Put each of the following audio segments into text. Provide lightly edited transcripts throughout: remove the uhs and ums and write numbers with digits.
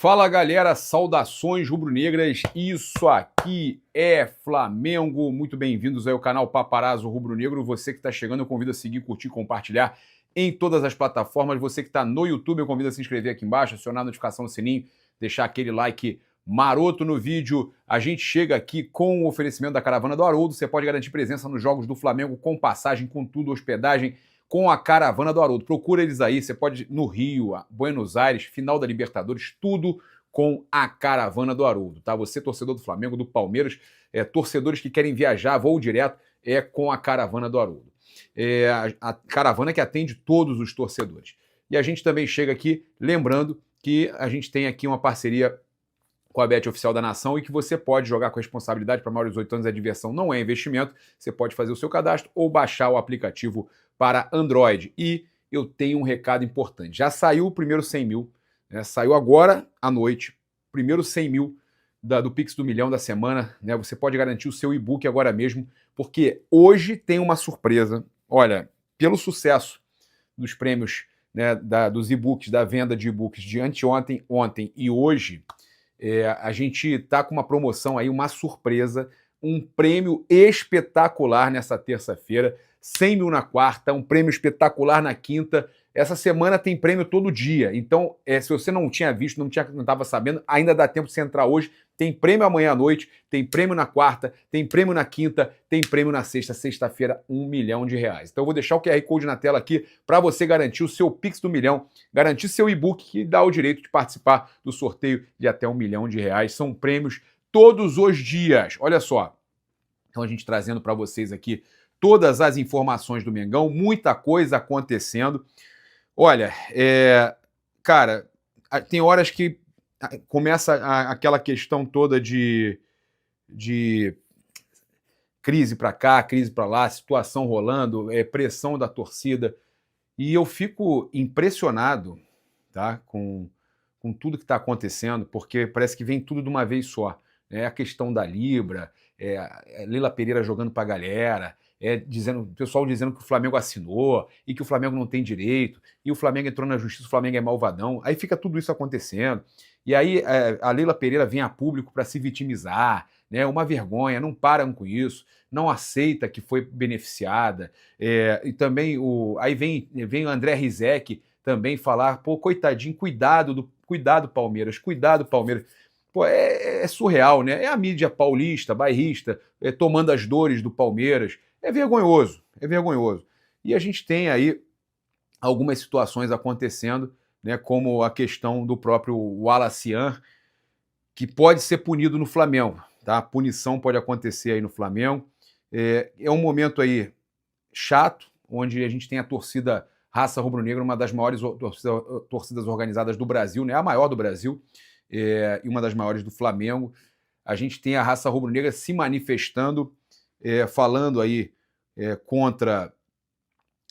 Fala galera, saudações rubro-negras, isso aqui é Flamengo, muito bem-vindos aí ao canal Paparazzo Rubro-Negro, você que está chegando eu convido a seguir, curtir, compartilhar em todas as plataformas, você que está no YouTube eu convido a se inscrever aqui embaixo, acionar a notificação no sininho, deixar aquele like maroto no vídeo, a gente chega aqui com o oferecimento da Caravana do Haroldo, você pode garantir presença nos jogos do Flamengo com passagem, com tudo, hospedagem, com a Caravana do Haroldo. Procura eles aí, você pode ir no Rio, Buenos Aires, final da Libertadores, tudo com a Caravana do Haroldo, tá? Você, torcedor do Flamengo, do Palmeiras, torcedores que querem viajar, voo direto, é com a Caravana do Haroldo. A caravana que atende todos os torcedores. E a gente também chega aqui lembrando que a gente tem aqui uma parceria com a Bet Oficial da Nação e que você pode jogar com responsabilidade. Para maiores de 18 anos, a diversão não é investimento. Você pode fazer o seu cadastro ou baixar o aplicativo para Android. E eu tenho um recado importante. Já saiu o primeiro 100 mil, né? Saiu agora à noite, primeiro 100 mil do Pix do Milhão da semana. Né? Você pode garantir o seu e-book agora mesmo, porque hoje tem uma surpresa. Olha, pelo sucesso dos prêmios, né, dos e-books, da venda de e-books de anteontem, ontem e hoje, a gente está com uma promoção aí, uma surpresa, um prêmio espetacular nessa terça-feira, 100 mil na quarta, um prêmio espetacular na quinta. Essa semana tem prêmio todo dia, então se você não tinha visto, não estava sabendo, ainda dá tempo de você entrar hoje. Tem prêmio amanhã à noite, tem prêmio na quarta, tem prêmio na quinta, tem prêmio na sexta, sexta-feira, R$1 milhão. Então eu vou deixar o QR Code na tela aqui para você garantir o seu Pix do Milhão, garantir seu e-book que dá o direito de participar do sorteio de até R$1 milhão. São prêmios todos os dias. Olha só, então a gente trazendo para vocês aqui todas as informações do Mengão, muita coisa acontecendo. Olha, cara, tem horas que começa aquela questão toda de crise para cá, crise para lá, situação rolando, pressão da torcida, e eu fico impressionado, tá, com tudo que está acontecendo, porque parece que vem tudo de uma vez só. A questão da Libra, Leila Pereira jogando para a galera, o pessoal dizendo que o Flamengo assinou e que o Flamengo não tem direito, e o Flamengo entrou na justiça, o Flamengo é malvadão. Aí fica tudo isso acontecendo. E aí a Leila Pereira vem a público para se vitimizar, né? Uma vergonha, não param com isso, não aceita que foi beneficiada. E também aí vem o André Rizek também falar, pô, coitadinho, cuidado Palmeiras, cuidado Palmeiras. Pô, é surreal, né? É a mídia paulista, bairrista, tomando as dores do Palmeiras. É vergonhoso, é vergonhoso. E a gente tem aí algumas situações acontecendo, né, como a questão do próprio Wallacian, que pode ser punido no Flamengo, tá? A punição pode acontecer aí no Flamengo. É um momento aí chato, onde a gente tem a torcida Raça Rubro-Negra, uma das maiores torcidas organizadas do Brasil, né? A maior do Brasil, e uma das maiores do Flamengo. A gente tem a Raça Rubro-Negra se manifestando, falando aí contra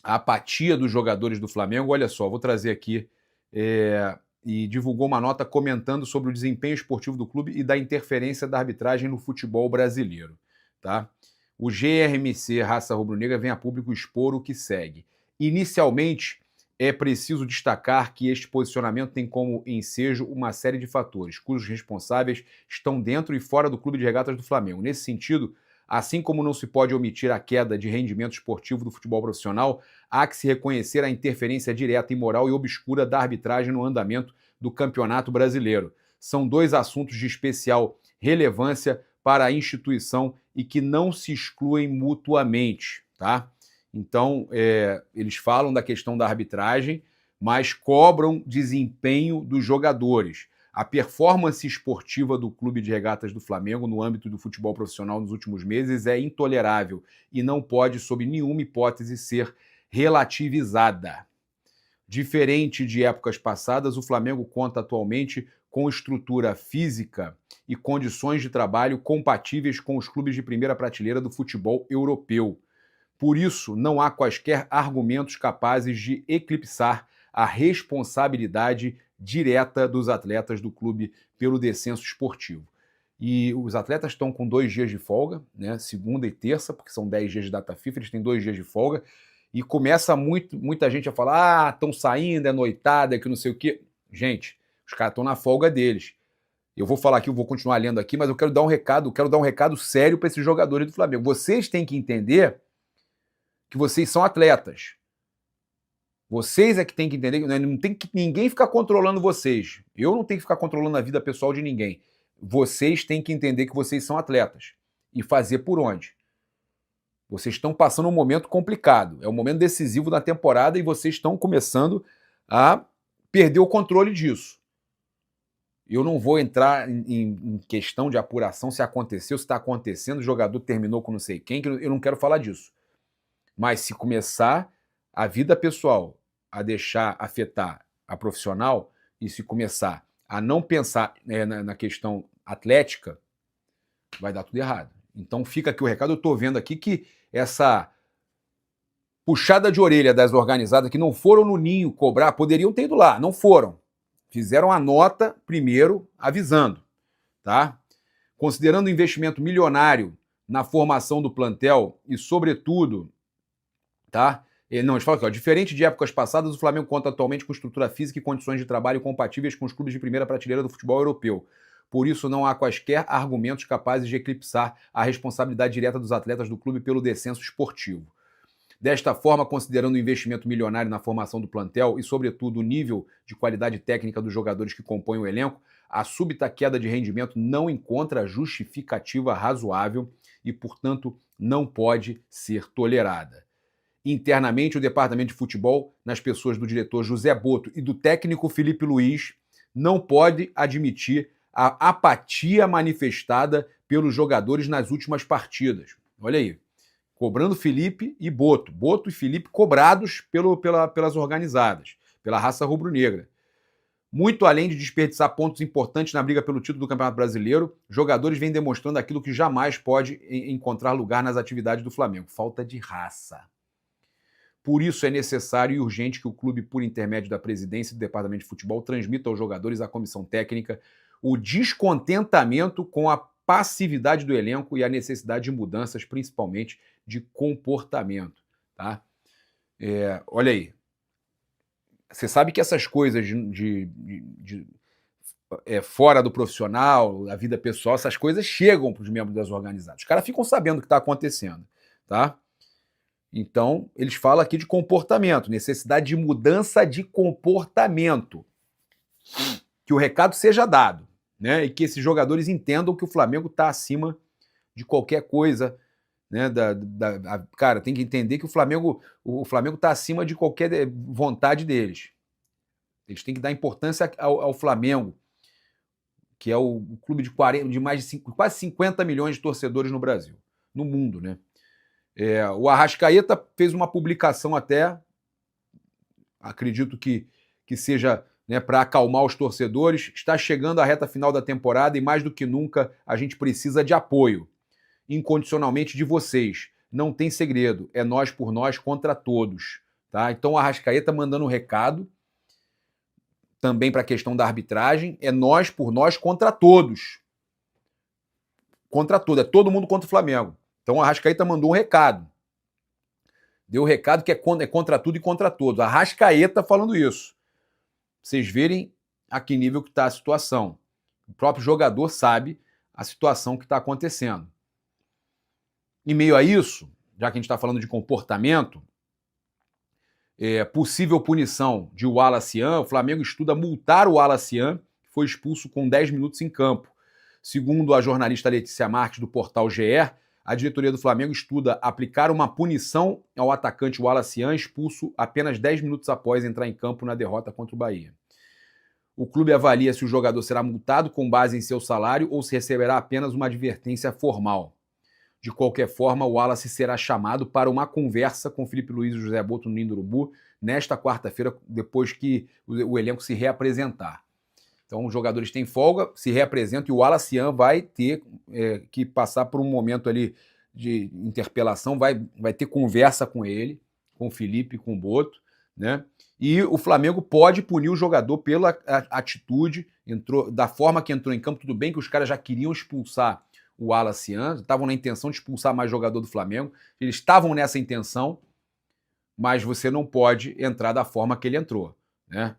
a apatia dos jogadores do Flamengo. Olha só, vou trazer aqui, e divulgou uma nota comentando sobre o desempenho esportivo do clube e da interferência da arbitragem no futebol brasileiro. Tá? O GRMC Raça Rubro-Negra vem a público expor o que segue. Inicialmente, é preciso destacar que este posicionamento tem como ensejo uma série de fatores, cujos responsáveis estão dentro e fora do Clube de Regatas do Flamengo. Nesse sentido, assim como não se pode omitir a queda de rendimento esportivo do futebol profissional, há que se reconhecer a interferência direta, imoral e obscura da arbitragem no andamento do Campeonato Brasileiro. São dois assuntos de especial relevância para a instituição e que não se excluem mutuamente, tá? Então, eles falam da questão da arbitragem, mas cobram desempenho dos jogadores. A performance esportiva do Clube de Regatas do Flamengo no âmbito do futebol profissional nos últimos meses é intolerável e não pode, sob nenhuma hipótese, ser relativizada. Diferente de épocas passadas, o Flamengo conta atualmente com estrutura física e condições de trabalho compatíveis com os clubes de primeira prateleira do futebol europeu. Por isso, não há quaisquer argumentos capazes de eclipsar a responsabilidade direta dos atletas do clube pelo descenso esportivo. E os atletas estão com 2 dias de folga, né? Segunda e terça, porque são 10 dias de data FIFA, eles têm 2 dias de folga, e começa muita gente a falar, estão saindo, é noitada, é que não sei o quê. Gente, Os caras estão na folga deles. Eu vou falar aqui, eu vou continuar lendo aqui, mas eu quero dar um recado sério para esses jogadores do Flamengo. Vocês têm que entender que vocês são atletas. Vocês é que têm que entender, não tem que ninguém ficar controlando vocês. Eu não tenho que ficar controlando a vida pessoal de ninguém. Vocês têm que entender que vocês são atletas e fazer por onde. Vocês estão passando um momento complicado, é um momento decisivo da temporada e vocês estão começando a perder o controle disso. Eu não vou entrar em questão de apuração se aconteceu, se está acontecendo, o jogador terminou com não sei quem, que eu não quero falar disso. Mas se começar a vida pessoal a deixar afetar a profissional e se começar a não pensar na questão atlética, vai dar tudo errado. Então fica aqui o recado, eu estou vendo aqui que essa puxada de orelha das organizadas que não foram no ninho cobrar, poderiam ter ido lá, não foram. Fizeram a nota primeiro avisando, tá? Considerando o investimento milionário na formação do plantel e, sobretudo, tá? Não, eles falam aqui, ó, diferente de épocas passadas, o Flamengo conta atualmente com estrutura física e condições de trabalho compatíveis com os clubes de primeira prateleira do futebol europeu. Por isso, não há quaisquer argumentos capazes de eclipsar a responsabilidade direta dos atletas do clube pelo descenso esportivo. Desta forma, considerando o investimento milionário na formação do plantel e, sobretudo, o nível de qualidade técnica dos jogadores que compõem o elenco, a súbita queda de rendimento não encontra justificativa razoável e, portanto, não pode ser tolerada. Internamente, o departamento de futebol, nas pessoas do diretor José Boto e do técnico Felipe Luiz, não pode admitir a apatia manifestada pelos jogadores nas últimas partidas. Olha aí, cobrando Felipe e Boto. Boto e Felipe cobrados pelas organizadas, pela raça rubro-negra. Muito além de desperdiçar pontos importantes na briga pelo título do Campeonato Brasileiro, jogadores vêm demonstrando aquilo que jamais pode encontrar lugar nas atividades do Flamengo: falta de raça. Por isso é necessário e urgente que o clube, por intermédio da presidência do departamento de futebol, transmita aos jogadores e à comissão técnica o descontentamento com a passividade do elenco e a necessidade de mudanças, principalmente de comportamento. Tá? Olha aí. Você sabe que essas coisas fora do profissional, da vida pessoal, essas coisas chegam para os membros das organizadas. Os caras ficam sabendo o que está acontecendo. Tá? Então, eles falam aqui de comportamento, necessidade de mudança de comportamento. Que o recado seja dado, né? E que esses jogadores entendam que o Flamengo está acima de qualquer coisa, né? Cara, tem que entender que o Flamengo está acima de qualquer vontade deles. Eles têm que dar importância ao Flamengo, que é o clube de mais de quase 50 milhões de torcedores no Brasil, no mundo, né? O Arrascaeta fez uma publicação até, acredito que seja, né, para acalmar os torcedores. Está chegando a reta final da temporada e mais do que nunca a gente precisa de apoio, incondicionalmente, de vocês. Não tem segredo, é nós por nós contra todos. Tá? Então o Arrascaeta mandando um recado, também para a questão da arbitragem, é nós por nós contra todos. Contra todo, é todo mundo contra o Flamengo. Então o Arrascaeta mandou um recado. Deu um recado que é contra tudo e contra todos. Arrascaeta falando isso. Vocês verem a que nível que está a situação. O próprio jogador sabe a situação que está acontecendo. Em meio a isso, já que a gente está falando de comportamento, possível punição de Wallace-An, o Flamengo estuda multar o Wallace-An, que foi expulso com 10 minutos em campo. Segundo a jornalista Letícia Marques, do portal GE, a diretoria do Flamengo estuda aplicar uma punição ao atacante Wallace-An, expulso apenas 10 minutos após entrar em campo na derrota contra o Bahia. O clube avalia se o jogador será multado com base em seu salário ou se receberá apenas uma advertência formal. De qualquer forma, o Wallace será chamado para uma conversa com Felipe Luiz e José Boto no Ninho do Urubu nesta quarta-feira, depois que o elenco se reapresentar. Então, os jogadores têm folga, se reapresentam e o Wallace-An vai ter que passar por um momento ali de interpelação, vai ter conversa com ele, com o Felipe, com o Boto, né? E o Flamengo pode punir o jogador pela atitude, da forma que entrou em campo. Tudo bem que os caras já queriam expulsar o Wallace-An, estavam na intenção de expulsar mais jogador do Flamengo, eles estavam nessa intenção, mas você não pode entrar da forma que ele entrou, né?